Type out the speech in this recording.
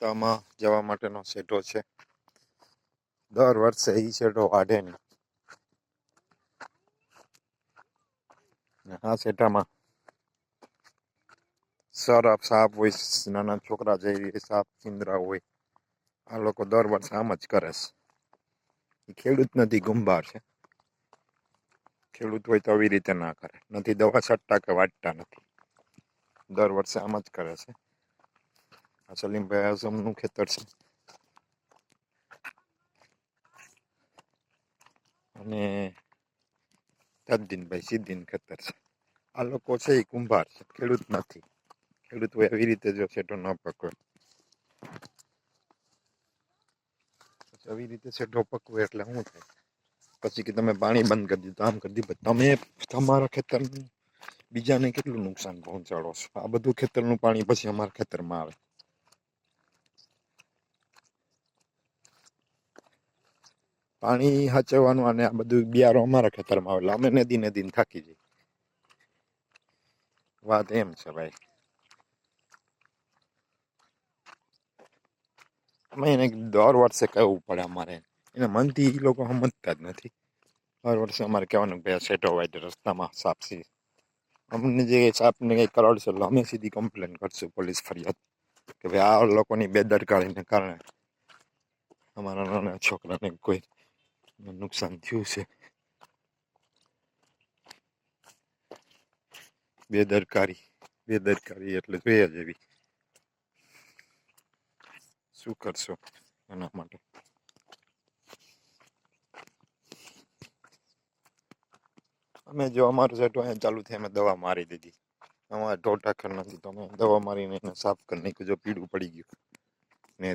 રસ્તામાં જવા માટેનો સેટો છે. દર વર્ષે એ સેટો વાઢે નહીં. આ સેટામાં સરફ સાપ હોય, નાના છોકરા જઈ સાપ ચિંદ્રા હોય. આ લોકો દર વર્ષે આમ જ કરે છે. એ ખેડૂત નથી, ગુંભાર છે. ખેડૂત હોય તો આવી રીતે ના કરે. નથી દવા છટતા કે વાટતા નથી. દર વર્ષે આમ જ કરે છે. આ સલીમભાઈ આઝમનું ખેતર છે અને તદ્દીનભાઈ સીદ્દીન ખેતર છે. આ લોકો છે એ કુંભાર છે, ખેડૂત નથી. ખેડૂત હોય આવી રીતે જો સેટો ન પકવે, આવી રીતે સેટો પકવે એટલે શું થાય? પછી કે તમે પાણી બંધ કરી દીધું, આમ કરી દીધું. તમે તમારા ખેતરનું બીજાને કેટલું નુકસાન પહોંચાડો છો? આ બધું ખેતરનું પાણી પછી અમારા ખેતરમાં આવે. પાણી સાચવવાનું અને આ બધું બિયારો અમારા ખેતરમાં આવે એટલે અમે નદીને થાકી જઈએ. વાત એમ છે ભાઈ. અમે એને દર વર્ષે કહેવું પડે અમારે. એને મનથી એ લોકો સમજતા જ નથી. દર વર્ષે અમારે કહેવાનું ભાઈ સેટો વાય રસ્તામાં સાપસી. અમને જે સાપને કંઈ કરાવશે એટલે અમે સીધી કમ્પ્લેન કરશું, પોલીસ ફરિયાદ, કે ભાઈ આ લોકોની બેદરકારીને કારણે અમારા નાના છોકરાને કોઈ નુકસાન થયું છે. બેદરકારી એટલે જોઈએ જ એવી. શું કરશો એના માટે? અમે જો અમારું સેટો અહીંયા ચાલુ થાય, અમે દવા મારી દીધી. અમારે ઢોર ઠાકર નથી તો અમે દવા મારીને એને સાફ કરી નાખ્યું. જો પીળું પડી ગયું ને